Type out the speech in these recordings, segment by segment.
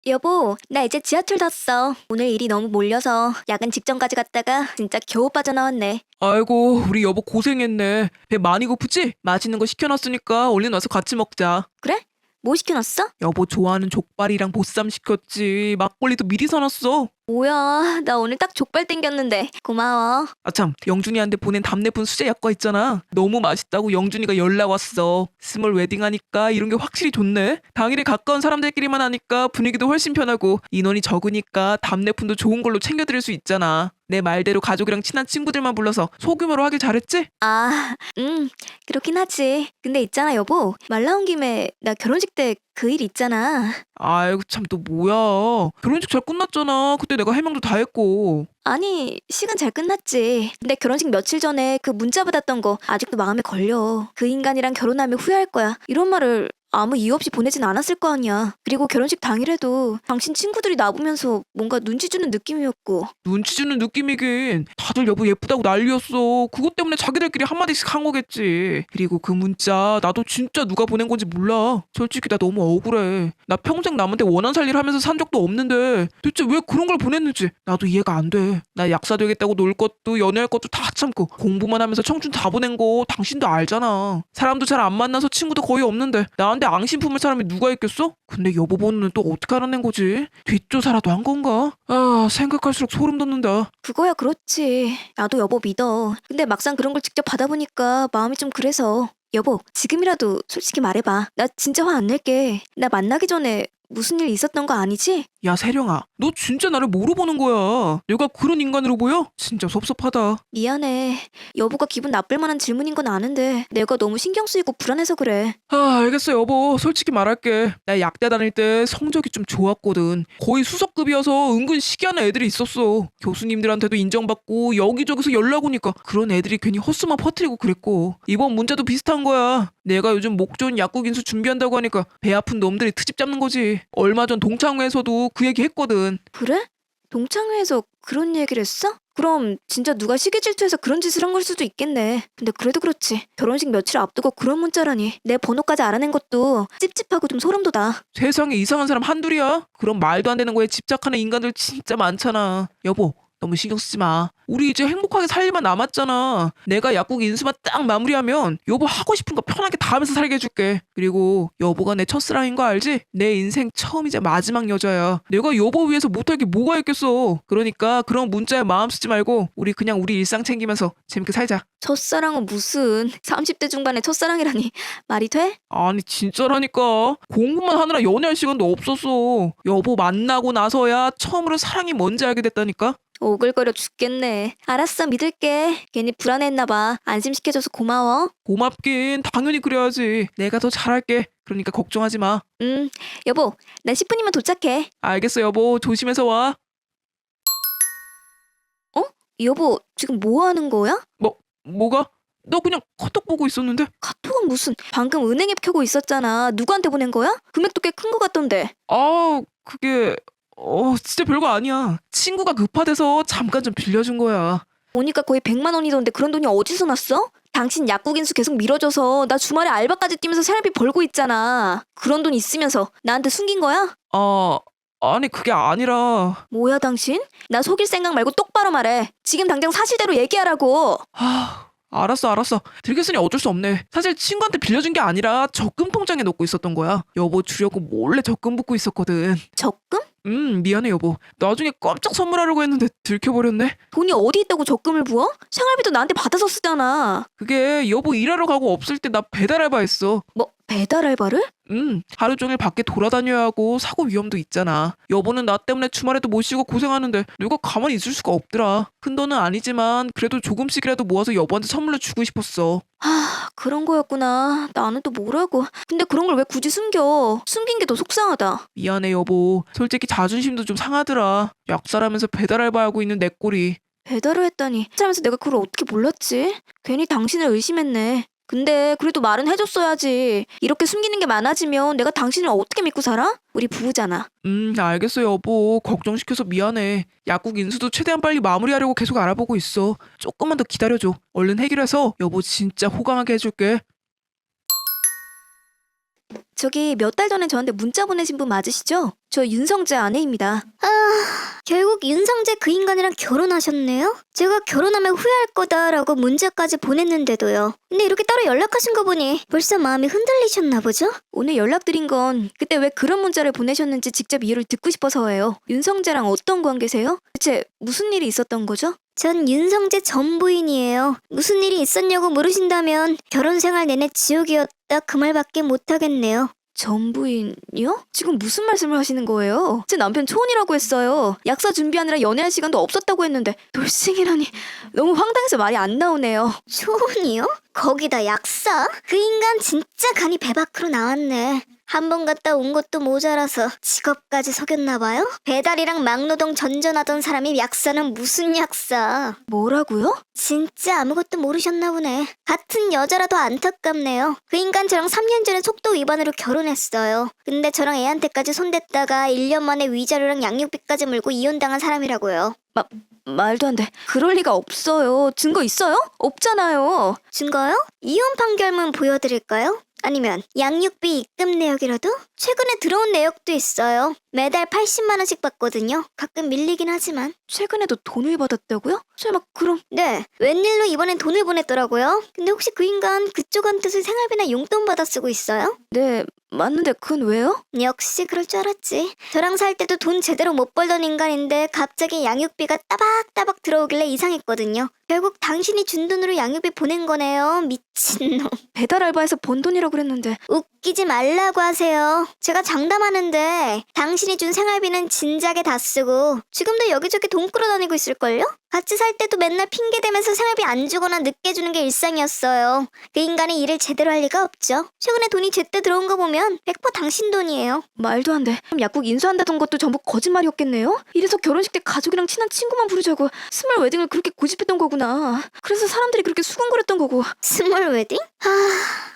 여보, 나 이제 지하철 탔어. 오늘 일이 너무 몰려서 야근 직전까지 갔다가 진짜 겨우 빠져나왔네. 아이고, 우리 여보 고생했네. 배 많이 고프지? 맛있는 거 시켜놨으니까 얼른 와서 같이 먹자. 그래? 뭐 시켜놨어? 여보 좋아하는 족발이랑 보쌈 시켰지. 막걸리도 미리 사놨어. 뭐야, 나 오늘 딱 족발 땡겼는데. 고마워. 아참, 영준이한테 보낸 답례품 수제 약과 있잖아. 너무 맛있다고 영준이가 연락 왔어. 스몰 웨딩 하니까 이런 게 확실히 좋네. 당일에 가까운 사람들끼리만 하니까 분위기도 훨씬 편하고 인원이 적으니까 답례품도 좋은 걸로 챙겨드릴 수 있잖아. 내 말대로 가족이랑 친한 친구들만 불러서 소규모로 하길 잘했지? 아, 그렇긴 하지. 근데 있잖아, 여보. 말 나온 김에 나 결혼식 때 그 일 있잖아. 아이고 참 또 뭐야. 결혼식 잘 끝났잖아. 그때 내가 해명도 다 했고. 아니, 시간 잘 끝났지. 근데 결혼식 며칠 전에 그 문자 받았던 거 아직도 마음에 걸려. 그 인간이랑 결혼하면 후회할 거야. 이런 말을 아무 이유 없이 보내진 않았을 거 아니야. 그리고 결혼식 당일에도 당신 친구들이 나보면서 뭔가 눈치 주는 느낌이었고. 눈치 주는 느낌이긴. 다들 여보 예쁘다고 난리였어. 그것 때문에 자기들끼리 한마디씩 한 거겠지. 그리고 그 문자 나도 진짜 누가 보낸 건지 몰라. 솔직히 나 너무 억울해. 나 평생 남한테 원한 살 일 하면서 산 적도 없는데 대체 왜 그런 걸 보냈는지 나도 이해가 안 돼. 나 약사 되겠다고 놀 것도 연애할 것도 다 참고 공부만 하면서 청춘 다 보낸 거 당신도 알잖아. 사람도 잘 안 만나서 친구도 거의 없는데 나한테 앙심 품을 사람이 누가 있겠어? 근데 여보 번호는 또 어떻게 알아낸 거지? 뒷조사라도 한 건가? 아, 생각할수록 소름 돋는다. 그거야 그렇지. 나도 여보 믿어. 근데 막상 그런 걸 직접 받아보니까 마음이 좀 그래서. 여보, 지금이라도 솔직히 말해봐. 나 진짜 화 안 낼게. 나 만나기 전에 무슨 일 있었던 거 아니지? 야 세령아, 너 진짜 나를 뭐로 보는 거야? 내가 그런 인간으로 보여? 진짜 섭섭하다. 미안해. 여보가 기분 나쁠 만한 질문인 건 아는데 내가 너무 신경 쓰이고 불안해서 그래. 아, 알겠어 여보. 솔직히 말할게. 나 약대 다닐 때 성적이 좀 좋았거든. 거의 수석급이어서 은근 시기하는 애들이 있었어. 교수님들한테도 인정받고 여기저기서 연락 오니까 그런 애들이 괜히 헛수만 퍼뜨리고 그랬고. 이번 문제도 비슷한 거야. 내가 요즘 목 좋은 약국 인수 준비한다고 하니까 배 아픈 놈들이 트집 잡는 거지. 얼마 전 동창회에서도 그 얘기 했거든. 그래? 동창회에서 그런 얘기를 했어? 그럼 진짜 누가 시기 질투해서 그런 짓을 한 걸 수도 있겠네. 근데 그래도 그렇지. 결혼식 며칠 앞두고 그런 문자라니. 내 번호까지 알아낸 것도 찝찝하고 좀 소름 돋아. 세상에 이상한 사람 한둘이야? 그런 말도 안 되는 거에 집착하는 인간들 진짜 많잖아. 여보, 너무 신경 쓰지 마. 우리 이제 행복하게 살 일만 남았잖아. 내가 약국 인수만 딱 마무리하면 여보 하고 싶은 거 편하게 다 하면서 살게 해줄게. 그리고 여보가 내 첫사랑인 거 알지? 내 인생 처음이자 마지막 여자야. 내가 여보 위해서 못할 게 뭐가 있겠어. 그러니까 그런 문자에 마음 쓰지 말고 우리 그냥 우리 일상 챙기면서 재밌게 살자. 첫사랑은 무슨 30대 중반의 첫사랑이라니. 말이 돼? 아니 진짜라니까. 공부만 하느라 연애할 시간도 없었어. 여보 만나고 나서야 처음으로 사랑이 뭔지 알게 됐다니까. 오글거려 죽겠네. 알았어, 믿을게. 괜히 불안했나봐. 안심시켜줘서 고마워. 고맙긴 당연히 그래야지. 내가 더 잘할게. 그러니까 걱정하지 마. 여보, 나 10분이면 도착해. 알겠어 여보. 조심해서 와. 어? 여보, 지금 뭐 하는 거야? 뭐가? 너 그냥 카톡 보고 있었는데? 카톡은 무슨, 방금 은행 앱 켜고 있었잖아. 누구한테 보낸 거야? 금액도 꽤 큰 거 같던데. 그게 진짜 별거 아니야. 친구가 급하대서 잠깐 좀 빌려준 거야. 보니까 거의 100만 원이던데 그런 돈이 어디서 났어? 당신 약국 인수 계속 밀어줘서 나 주말에 알바까지 뛰면서 생활비 벌고 있잖아. 그런 돈 있으면서 나한테 숨긴 거야? 아니 그게 아니라. 뭐야 당신? 나 속일 생각 말고 똑바로 말해. 지금 당장 사실대로 얘기하라고. 알았어. 들겠으니 어쩔 수 없네. 사실 친구한테 빌려준 게 아니라 적금 통장에 넣고 있었던 거야. 여보 주려고 몰래 적금 붓고 있었거든. 적금? 미안해 여보. 나중에 깜짝 선물하려고 했는데 들켜버렸네. 돈이 어디 있다고 적금을 부어? 생활비도 나한테 받아서 쓰잖아. 그게 여보 일하러 가고 없을 때 나 배달 알바했어. 뭐 배달 알바를? 하루 종일 밖에 돌아다녀야 하고 사고 위험도 있잖아. 여보는 나 때문에 주말에도 못 쉬고 고생하는데 내가 가만히 있을 수가 없더라. 큰 돈은 아니지만 그래도 조금씩이라도 모아서 여보한테 선물로 주고 싶었어. 그런 거였구나. 나는 또 뭐라고. 근데 그런 걸 왜 굳이 숨겨? 숨긴 게 더 속상하다. 미안해 여보. 솔직히 자존심도 좀 상하더라. 약사라면서 배달 알바하고 있는 내 꼴이. 배달을 했다니. 살면서 내가 그걸 어떻게 몰랐지? 괜히 당신을 의심했네. 근데 그래도 말은 해줬어야지. 이렇게 숨기는 게 많아지면 내가 당신을 어떻게 믿고 살아? 우리 부부잖아. 알겠어 여보. 걱정시켜서 미안해. 약국 인수도 최대한 빨리 마무리하려고 계속 알아보고 있어. 조금만 더 기다려줘. 얼른 해결해서 여보 진짜 호강하게 해줄게. 저기 몇 달 전에 저한테 문자 보내신 분 맞으시죠? 저 윤성재 아내입니다. 결국 윤성재 그 인간이랑 결혼하셨네요? 제가 결혼하면 후회할 거다라고 문자까지 보냈는데도요. 근데 이렇게 따로 연락하신 거 보니 벌써 마음이 흔들리셨나 보죠? 오늘 연락드린 건 그때 왜 그런 문자를 보내셨는지 직접 이유를 듣고 싶어서예요. 윤성재랑 어떤 관계세요? 대체 무슨 일이 있었던 거죠? 전 윤성재 전 부인이에요. 무슨 일이 있었냐고 물으신다면 결혼 생활 내내 지옥이었다 그 말밖에 못하겠네요. 전부인이요? 지금 무슨 말씀을 하시는 거예요? 제 남편 초혼이라고 했어요. 약사 준비하느라 연애할 시간도 없었다고 했는데 돌싱이라니 너무 황당해서 말이 안 나오네요. 초혼이요? 거기다 약사? 그 인간 진짜 간이 배 밖으로 나왔네. 한 번 갔다 온 것도 모자라서 직업까지 속였나 봐요? 배달이랑 막노동 전전하던 사람이 약사는 무슨 약사? 뭐라고요? 진짜 아무것도 모르셨나 보네. 같은 여자라도 안타깝네요. 그 인간 저랑 3년 전에 속도 위반으로 결혼했어요. 근데 저랑 애한테까지 손댔다가 1년 만에 위자료랑 양육비까지 물고 이혼당한 사람이라고요. 말도 안 돼. 그럴 리가 없어요. 증거 있어요? 없잖아요. 증거요? 이혼 판결문 보여드릴까요? 아니면 양육비 입금 내역이라도? 최근에 들어온 내역도 있어요. 매달 80만 원씩 받거든요. 가끔 밀리긴 하지만. 최근에도 돈을 받았다고요? 설마 그럼 네, 웬일로 이번엔 돈을 보냈더라고요. 근데 혹시 그 인간 그쪽한테서 생활비나 용돈 받아 쓰고 있어요? 네 맞는데 그건 왜요? 역시 그럴 줄 알았지. 저랑 살 때도 돈 제대로 못 벌던 인간인데 갑자기 양육비가 따박따박 들어오길래 이상했거든요. 결국 당신이 준 돈으로 양육비 보낸 거네요. 미친놈. 배달 알바에서 번 돈이라고 그랬는데 웃기지 말라고 하세요. 제가 장담하는데 당신이 준 생활비는 진작에 다 쓰고 지금도 여기저기 돈 끌어다니고 있을걸요? 같이 살 때도 맨날 핑계대면서 생활비 안 주거나 늦게 주는 게 일상이었어요. 그 인간이 일을 제대로 할 리가 없죠. 최근에 돈이 제때 들어온 거 보면 100% 당신 돈이에요. 말도 안 돼. 그럼 약국 인수한다던 것도 전부 거짓말이었겠네요? 이래서 결혼식 때 가족이랑 친한 친구만 부르자고 스몰 웨딩을 그렇게 고집했던 거구나. 그래서 사람들이 그렇게 수군거렸던 거고. 스몰 웨딩?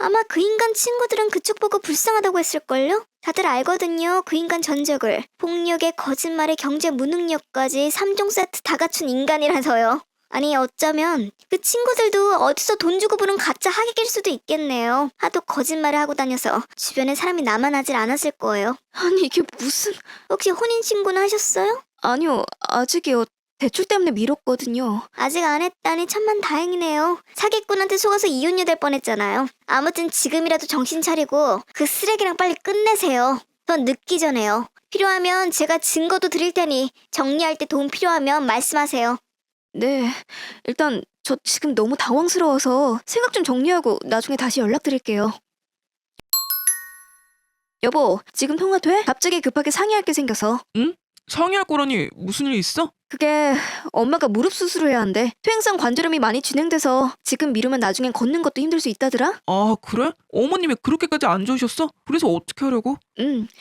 아마 그 인간 친구들은 그쪽 보고 불쌍하다고 했을걸요? 다들 알거든요. 그 인간 전적을. 폭력에 거짓말에 경제 무능력까지 3종 세트 다 갖춘 인간이라서요. 아니 어쩌면 그 친구들도 어디서 돈 주고 부른 가짜 하객일 수도 있겠네요. 하도 거짓말을 하고 다녀서 주변에 사람이 남아나질 않았을 거예요. 아니 이게 무슨... 혹시 혼인신고는 하셨어요? 아니요 아직이요. 대출 때문에 미뤘거든요. 아직 안 했다니 천만 다행이네요. 사기꾼한테 속아서 이혼녀 될 뻔했잖아요. 아무튼 지금이라도 정신 차리고 그 쓰레기랑 빨리 끝내세요. 전 늦기 전에요. 필요하면 제가 증거도 드릴 테니 정리할 때 도움 필요하면 말씀하세요. 네 일단 저 지금 너무 당황스러워서 생각 좀 정리하고 나중에 다시 연락드릴게요. 여보 지금 통화 돼? 갑자기 급하게 상의할 게 생겨서. 응? 상의할 거라니 무슨 일 있어? 그게 엄마가 무릎 수술을 해야 한대. 퇴행성 관절염이 많이 진행돼서 지금 미루면 나중엔 걷는 것도 힘들 수 있다더라. 아 그래? 어머님이 그렇게까지 안 좋으셨어? 그래서 어떻게 하려고?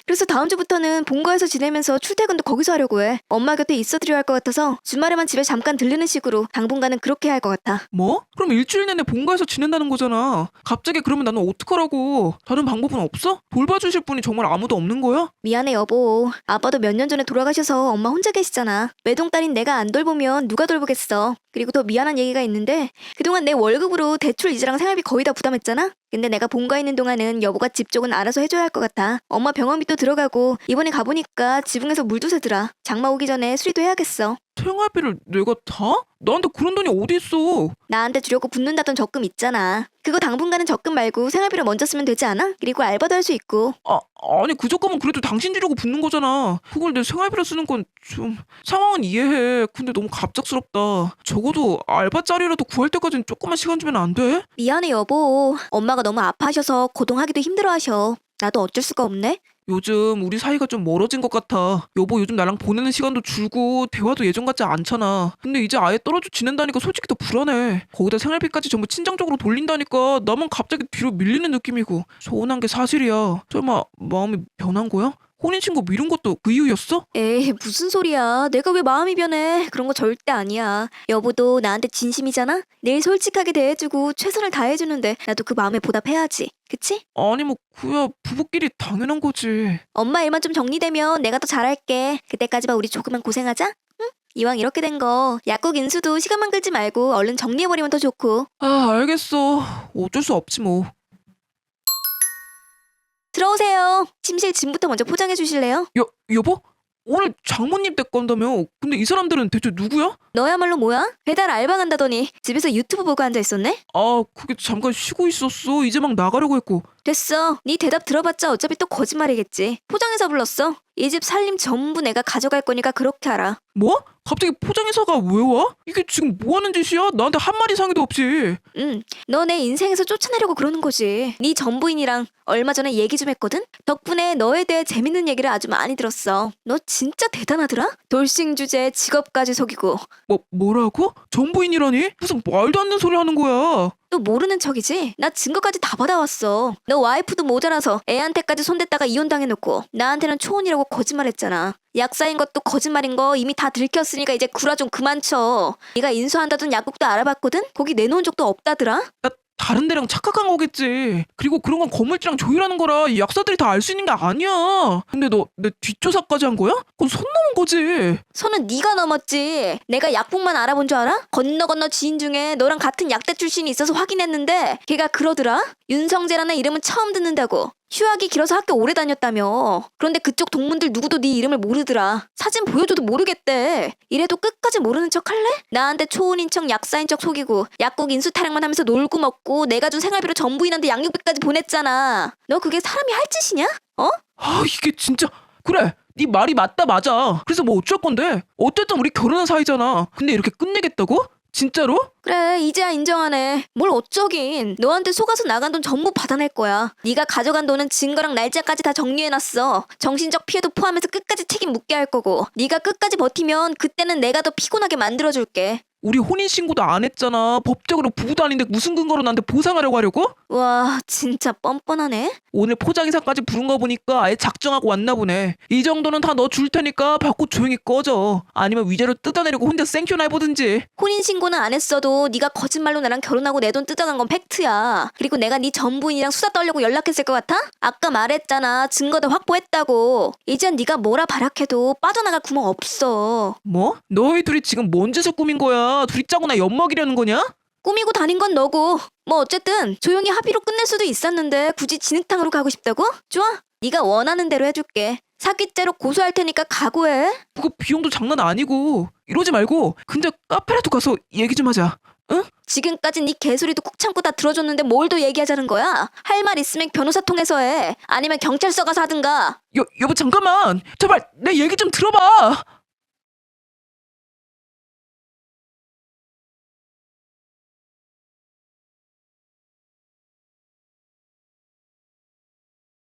그래서 다음 주부터는 본가에서 지내면서 출퇴근도 거기서 하려고 해. 엄마 곁에 있어드려야 할 것 같아서 주말에만 집에 잠깐 들르는 식으로 당분간은 그렇게 할 것 같아. 뭐? 그럼 일주일 내내 본가에서 지낸다는 거잖아. 갑자기 그러면 나는 어떡하라고? 다른 방법은 없어? 돌봐주실 분이 정말 아무도 없는 거야? 미안해 여보. 아빠도 몇 년 전에 돌아가셔서 엄마 혼자 계시잖아. 외동딸인 내가 안 돌보면 누가 돌보겠어. 그리고 더 미안한 얘기가 있는데 그동안 내 월급으로 대출 이자랑 생활비 거의 다 부담했잖아. 근데 내가 본가에 있는 동안은 여보가 집 쪽은 알아서 해줘야 할 것 같아. 엄마 병원비도 들어가고 이번에 가보니까 지붕에서 물도 새더라. 장마 오기 전에 수리도 해야겠어. 생활비를 내가 다? 나한테 그런 돈이 어디 있어? 나한테 주려고 붓는다던 적금 있잖아. 그거 당분간은 적금 말고 생활비로 먼저 쓰면 되지 않아? 그리고 알바도 할 수 있고. 아니 그 적금은 그래도 당신 주려고 붓는 거잖아. 그걸 내 생활비로 쓰는 건 좀... 상황은 이해해. 근데 너무 갑작스럽다. 적어도 알바 자리라도 구할 때까지는 조금만 시간 주면 안 돼? 미안해 여보. 엄마가 너무 아파하셔서 거동하기도 힘들어하셔. 나도 어쩔 수가 없네. 요즘 우리 사이가 좀 멀어진 것 같아. 여보 요즘 나랑 보내는 시간도 줄고 대화도 예전 같지 않잖아. 근데 이제 아예 떨어져 지낸다니까 솔직히 더 불안해. 거기다 생활비까지 전부 친정적으로 돌린다니까 나만 갑자기 뒤로 밀리는 느낌이고 서운한 게 사실이야. 설마 마음이 변한 거야? 혼인신고 미룬 것도 그 이유였어? 에이 무슨 소리야. 내가 왜 마음이 변해. 그런 거 절대 아니야. 여보도 나한테 진심이잖아. 늘 솔직하게 대해주고 최선을 다해주는데 나도 그 마음에 보답해야지. 그치? 아니 뭐 그야 부부끼리 당연한 거지. 엄마 일만 좀 정리되면 내가 더 잘할게. 그때까지만 우리 조금만 고생하자. 응? 이왕 이렇게 된 거 약국 인수도 시간만 끌지 말고 얼른 정리해버리면 더 좋고. 아 알겠어. 어쩔 수 없지 뭐. 들어와. 어서 오세요. 침실 짐부터 먼저 포장해 주실래요? 여보? 오늘 장모님 댁 간다며. 근데 이 사람들은 대체 누구야? 너야말로 뭐야? 배달 알바 간다더니 집에서 유튜브 보고 앉아 있었네? 아, 그게 잠깐 쉬고 있었어. 이제 막 나가려고 했고. 됐어. 네 대답 들어봤자 어차피 또 거짓말이겠지. 포장해서 불렀어. 이 집 살림 전부 내가 가져갈 거니까 그렇게 알아. 뭐? 갑자기 포장회사가 왜 와? 이게 지금 뭐 하는 짓이야? 나한테 한마디 상의도 없이. 너 내 인생에서 쫓아내려고 그러는 거지. 네 전부인이랑 얼마 전에 얘기 좀 했거든? 덕분에 너에 대해 재밌는 얘기를 아주 많이 들었어. 너 진짜 대단하더라? 돌싱 주제에 직업까지 속이고. 뭐라고? 전부인이라니? 무슨 말도 안 되는 소리 하는 거야. 또 모르는 척이지? 나 증거까지 다 받아왔어. 너 와이프도 모자라서 애한테까지 손댔다가 이혼당해놓고 나한테는 초혼이라고 거짓말했잖아. 약사인 것도 거짓말인 거 이미 다 들켰으니까 이제 구라 좀 그만 쳐. 네가 인수한다던 약국도 알아봤거든? 거기 내놓은 적도 없다더라? 나 다른 데랑 착각한 거겠지. 그리고 그런 건 건물주랑 조율하는 거라 이 약사들이 다 알 수 있는 게 아니야. 근데 너 내 뒷조사까지 한 거야? 그건 손 넘은 거지. 손은 네가 넘었지. 내가 약국만 알아본 줄 알아? 건너 지인 중에 너랑 같은 약대 출신이 있어서 확인했는데 걔가 그러더라. 윤성재라는 이름은 처음 듣는다고. 휴학이 길어서 학교 오래 다녔다며. 그런데 그쪽 동문들 누구도 네 이름을 모르더라. 사진 보여줘도 모르겠대. 이래도 끝까지 모르는 척 할래? 나한테 초혼인 척 약사인 척 속이고 약국 인수 타령만 하면서 놀고 먹고 내가 준 생활비로 전부인한테 양육비까지 보냈잖아. 너 그게 사람이 할 짓이냐? 아, 이게 진짜. 그래, 네 말이 맞아. 그래서 뭐 어쩔 건데? 어쨌든 우리 결혼한 사이잖아. 근데 이렇게 끝내겠다고? 진짜로? 그래 이제야 인정하네. 뭘 어쩌긴. 너한테 속아서 나간 돈 전부 받아낼 거야. 네가 가져간 돈은 증거랑 날짜까지 다 정리해놨어. 정신적 피해도 포함해서 끝까지 책임 묻게 할 거고. 네가 끝까지 버티면 그때는 내가 더 피곤하게 만들어줄게. 우리 혼인신고도 안 했잖아. 법적으로 부부도 아닌데 무슨 근거로 나한테 보상하려고 하려고? 와 진짜 뻔뻔하네. 오늘 포장이사까지 부른 거 보니까 아예 작정하고 왔나 보네. 이 정도는 다 너 줄 테니까 받고 조용히 꺼져. 아니면 위자료 뜯어내려고 혼자 생쇼나 해보든지. 혼인신고는 안 했어도 네가 거짓말로 나랑 결혼하고 내 돈 뜯어간 건 팩트야. 그리고 내가 네 전부인이랑 수다 떨려고 연락했을 것 같아? 아까 말했잖아. 증거 다 확보했다고. 이젠 네가 뭐라 발악해도 빠져나갈 구멍 없어. 뭐? 너희 둘이 지금 뭔 짓을 꾸민 거야? 둘이 짜고 나 엿먹이려는 거냐? 꾸미고 다닌 건 너고. 뭐 어쨌든 조용히 합의로 끝낼 수도 있었는데 굳이 진흙탕으로 가고 싶다고? 좋아. 네가 원하는 대로 해줄게. 사기죄로 고소할 테니까 각오해. 그거 비용도 장난 아니고. 이러지 말고 근데 카페라도 가서 얘기 좀 하자. 응? 지금까지 네 개소리도 꾹 참고 다 들어줬는데 뭘 더 얘기하자는 거야? 할 말 있으면 변호사 통해서 해. 아니면 경찰서 가서 하든가. 여보 잠깐만. 제발 내 얘기 좀 들어봐.